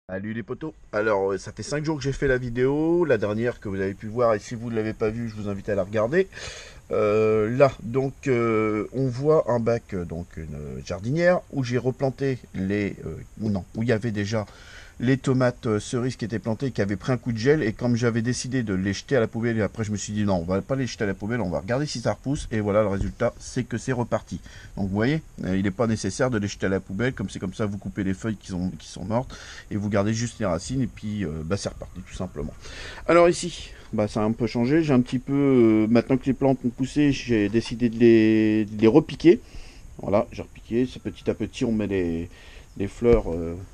Salut les potos. Alors, ça fait 5 jours que j'ai fait la vidéo, la dernière que vous avez pu voir, et si vous ne l'avez pas vue, je vous invite à la regarder. Là, donc, on voit un bac, donc une jardinière, où j'ai replanté ou non, où il y avait déjà les tomates cerises qui étaient plantées, qui avaient pris un coup de gel, et comme j'avais décidé de les jeter à la poubelle, et après je me suis dit non, on va pas les jeter à la poubelle, on va regarder si ça repousse, et voilà, le résultat, c'est que c'est reparti. Donc vous voyez, il n'est pas nécessaire de les jeter à la poubelle, comme c'est comme ça, vous coupez les feuilles qui sont mortes, et vous gardez juste les racines, et puis c'est reparti, tout simplement. Alors ici, ça a un peu changé, j'ai un petit peu, maintenant que les plantes ont poussé, j'ai décidé de les repiquer. Voilà, j'ai repiqué, petit à petit on met les fleurs,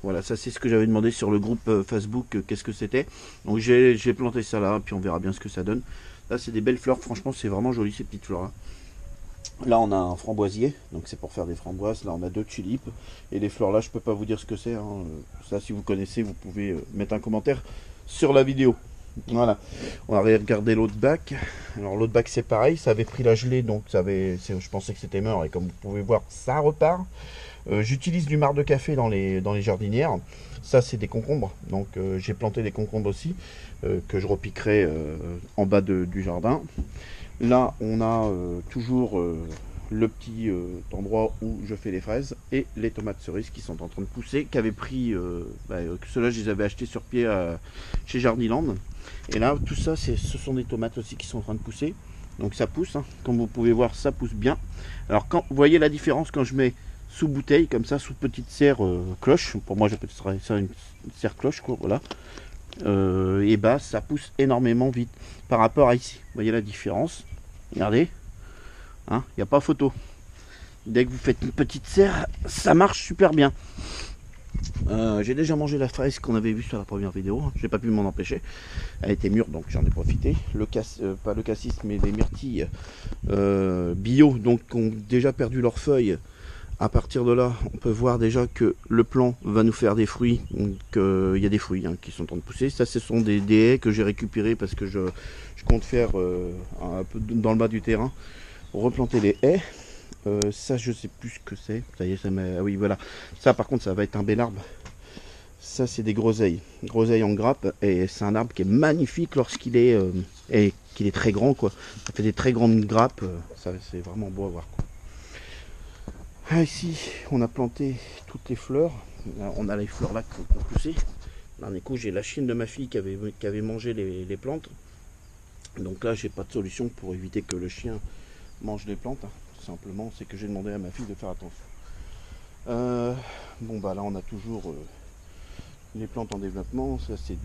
voilà, ça c'est ce que j'avais demandé sur le groupe Facebook, qu'est-ce que c'était. Donc j'ai planté ça là, puis on verra bien ce que ça donne. Là c'est des belles fleurs, franchement c'est vraiment joli ces petites fleurs là. Là on a un framboisier, donc c'est pour faire des framboises. Là on a deux tulipes, et les fleurs là je peux pas vous dire ce que c'est, hein. Ça si vous connaissez vous pouvez mettre un commentaire sur la vidéo. Voilà, on va regarder l'autre bac. Alors l'autre bac c'est pareil, ça avait pris la gelée, donc je pensais que c'était mort, et comme vous pouvez voir ça repart. J'utilise du marc de café dans les jardinières. Ça, c'est des concombres. Donc, j'ai planté des concombres aussi, que je repiquerai en bas du jardin. Là, on a toujours le petit endroit où je fais les fraises et les tomates cerises qui sont en train de pousser, qui avaient pris, ceux-là, je les avais achetés sur pied chez Jardiland. Et là, tout ça, ce sont des tomates aussi qui sont en train de pousser. Donc ça pousse, hein. Comme vous pouvez voir, ça pousse bien. Alors, vous voyez la différence quand je mets sous bouteille, comme ça, sous petite serre cloche. Pour moi, j'appelle ça une serre cloche, quoi, voilà. Et ça pousse énormément vite par rapport à ici. Vous voyez la différence? Regardez, hein, il n'y a pas photo. Dès que vous faites une petite serre, ça marche super bien. J'ai déjà mangé la fraise qu'on avait vue sur la première vidéo. J'ai pas pu m'en empêcher. Elle était mûre, donc j'en ai profité. Pas le cassis, mais les myrtilles bio, donc ont déjà perdu leurs feuilles. À partir de là, on peut voir déjà que le plant va nous faire des fruits. Donc il y a des fruits qui sont en train de pousser. Ça, ce sont des haies que j'ai récupérées parce que je compte faire un peu dans le bas du terrain, replanter les haies. Ça, je sais plus ce que c'est. Ça y est, ah oui, voilà. Ça, par contre, ça va être un bel arbre. Ça, c'est des groseilles. Groseilles en grappe. Et c'est un arbre qui est magnifique lorsqu'il est, et qu'il est très grand, quoi. Ça fait des très grandes grappes. Ça, c'est vraiment beau à voir, quoi. Ah, ici, on a planté toutes les fleurs. On a les fleurs là qui ont poussé. Dernier coup, j'ai la chienne de ma fille qui avait mangé les plantes. Donc là, j'ai pas de solution pour éviter que le chien mange les plantes, hein. Tout simplement, c'est que j'ai demandé à ma fille de faire attention. Là, on a toujours les plantes en développement. Ça, c'est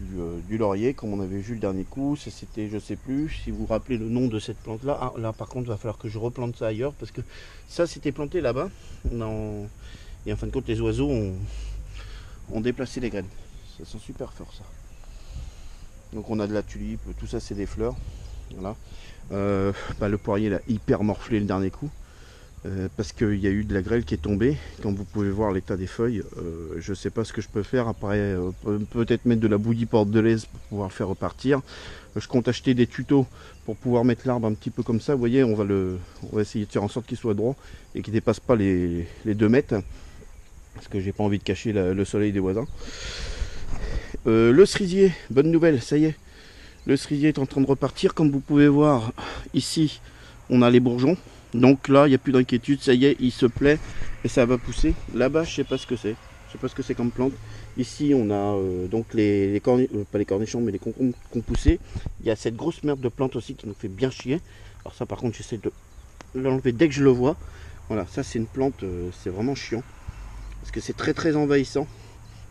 du laurier, comme on avait vu le dernier coup. Ça, c'était, je sais plus, si vous vous rappelez le nom de cette plante là. Ah, là, par contre, il va falloir que je replante ça ailleurs, parce que ça, c'était planté là-bas. Et en fin de compte, les oiseaux ont déplacé les graines. Ça sent super fort, ça. Donc on a de la tulipe, tout ça c'est des fleurs. Voilà. Le poirier a hyper morflé le dernier coup. Parce qu'il y a eu de la grêle qui est tombée. Comme vous pouvez voir l'état des feuilles, je ne sais pas ce que je peux faire. Après, peut-être mettre de la bouillie bordelaise pour pouvoir le faire repartir. Je compte acheter des tutos pour pouvoir mettre l'arbre un petit peu comme ça. Vous voyez, on va essayer de faire en sorte qu'il soit droit et qu'il ne dépasse pas les 2 mètres. Parce que j'ai pas envie de cacher le soleil des voisins. Le cerisier, bonne nouvelle, ça y est. Le cerisier est en train de repartir. Comme vous pouvez voir, ici, on a les bourgeons. Donc là, il n'y a plus d'inquiétude, ça y est, il se plaît et ça va pousser. Là-bas, je sais pas ce que c'est. Je sais pas ce que c'est comme plante. Ici, on a donc pas les cornichons, mais les concombres qui ont poussé. Il y a cette grosse merde de plante aussi qui nous fait bien chier. Alors ça, par contre, j'essaie de l'enlever dès que je le vois. Voilà, ça c'est une plante, c'est vraiment chiant. Parce que c'est très très envahissant.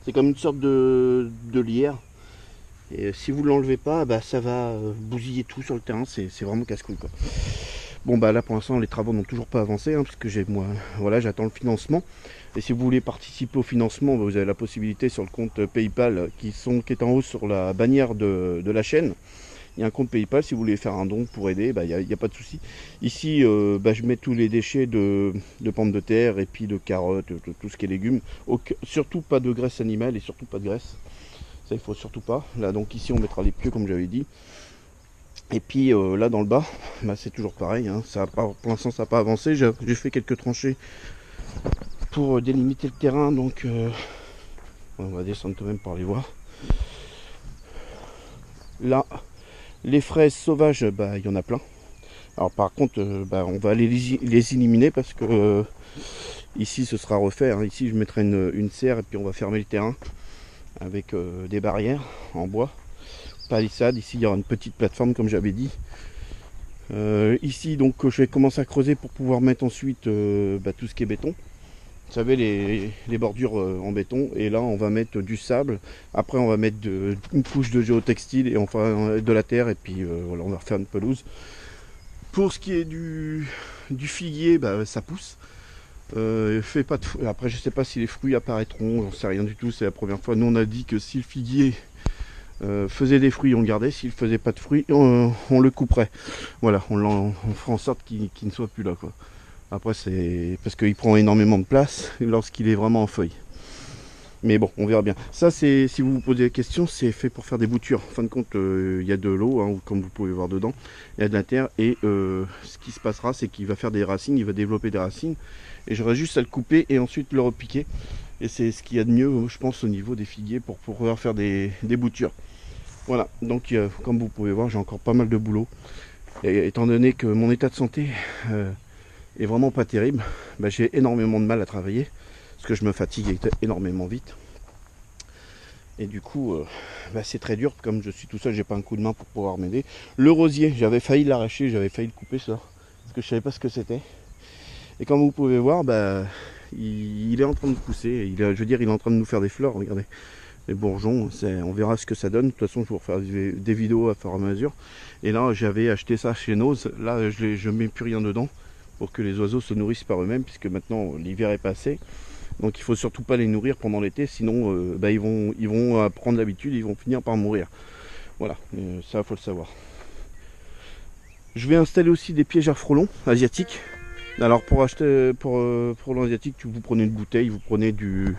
C'est comme une sorte de lierre. Et si vous ne l'enlevez pas, ça va bousiller tout sur le terrain. C'est vraiment casse-couille, quoi. Là pour l'instant les travaux n'ont toujours pas avancé, hein, parce que j'attends le financement. Et si vous voulez participer au financement, vous avez la possibilité sur le compte PayPal qui est en haut sur la bannière de la chaîne. Il y a un compte PayPal, si vous voulez faire un don pour aider, il n'y a pas de souci. Ici, je mets tous les déchets de pommes de terre et puis de carottes, tout ce qui est légumes. Surtout pas de graisse animale et surtout pas de graisse. Ça, il faut surtout pas. Là, donc ici, on mettra les pieux, comme j'avais dit. Et puis là, dans le bas, c'est toujours pareil, hein. Pour l'instant, ça n'a pas avancé. J'ai fait quelques tranchées pour délimiter le terrain. Donc, On va descendre quand même pour aller voir. Là, les fraises sauvages, bah, il y en a plein. Alors par contre, on va aller les éliminer parce que ici ce sera refait. Hein. Ici je mettrai une serre et puis on va fermer le terrain avec des barrières en bois. Palissade, ici il y aura une petite plateforme comme j'avais dit. Ici donc je vais commencer à creuser pour pouvoir mettre ensuite tout ce qui est béton. Vous savez les bordures en béton, et là on va mettre du sable, après on va mettre une couche de géotextile et enfin de la terre, et puis voilà, on va refaire une pelouse. Pour ce qui est du figuier, ça pousse. Fait pas de après je sais pas si les fruits apparaîtront, j'en sais rien du tout, c'est la première fois. Nous on a dit que si le figuier faisait des fruits on le gardait, s'il faisait pas de fruits on le couperait. Voilà, on fera en sorte qu'il ne soit plus là quoi. Après c'est parce qu'il prend énormément de place lorsqu'il est vraiment en feuille. Mais bon, on verra bien. Ça c'est, si vous vous posez des questions, c'est fait pour faire des boutures. En fin de compte, il y a de l'eau, hein, comme vous pouvez voir dedans. Il y a de la terre et ce qui se passera, c'est qu'il va faire des racines, il va développer des racines. Et j'aurai juste à le couper et ensuite le repiquer. Et c'est ce qu'il y a de mieux, je pense, au niveau des figuiers pour pouvoir faire des boutures. Voilà, donc comme vous pouvez voir, j'ai encore pas mal de boulot. Et étant donné que mon état de santé est vraiment pas terrible, j'ai énormément de mal à travailler. Parce que je me fatigue énormément vite. Et du coup, c'est très dur. Comme je suis tout seul, j'ai pas un coup de main pour pouvoir m'aider. Le rosier, j'avais failli l'arracher, j'avais failli le couper ça. Parce que je savais pas ce que c'était. Et comme vous pouvez voir, il est en train de pousser. Il est en train de nous faire des fleurs, regardez. Les bourgeons, on verra ce que ça donne. De toute façon, je vais vous refaire des vidéos à fur et à mesure. Et là, j'avais acheté ça chez Nose. Là, je mets plus rien dedans pour que les oiseaux se nourrissent par eux-mêmes, puisque maintenant l'hiver est passé. Donc il faut surtout pas les nourrir pendant l'été, sinon ils vont prendre l'habitude, ils vont finir par mourir. Voilà, ça faut le savoir. Je vais installer aussi des pièges à frelons asiatiques. Alors pour acheter pour l'asiatique, vous prenez une bouteille, vous prenez du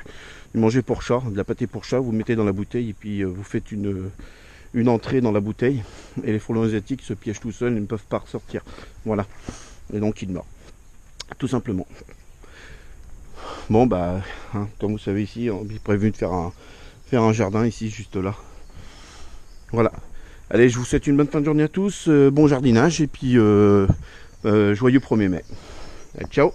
manger pour chat, de la pâté pour chat, vous mettez dans la bouteille et puis vous faites une entrée dans la bouteille. Et les frelons asiatiques se piègent tout seuls, ils ne peuvent pas ressortir. Voilà, et donc ils meurent, tout simplement. Bon comme vous savez ici, on est prévu de faire un jardin ici, juste là. Voilà. Allez, je vous souhaite une bonne fin de journée à tous, bon jardinage et puis joyeux 1er mai. Allez, ciao.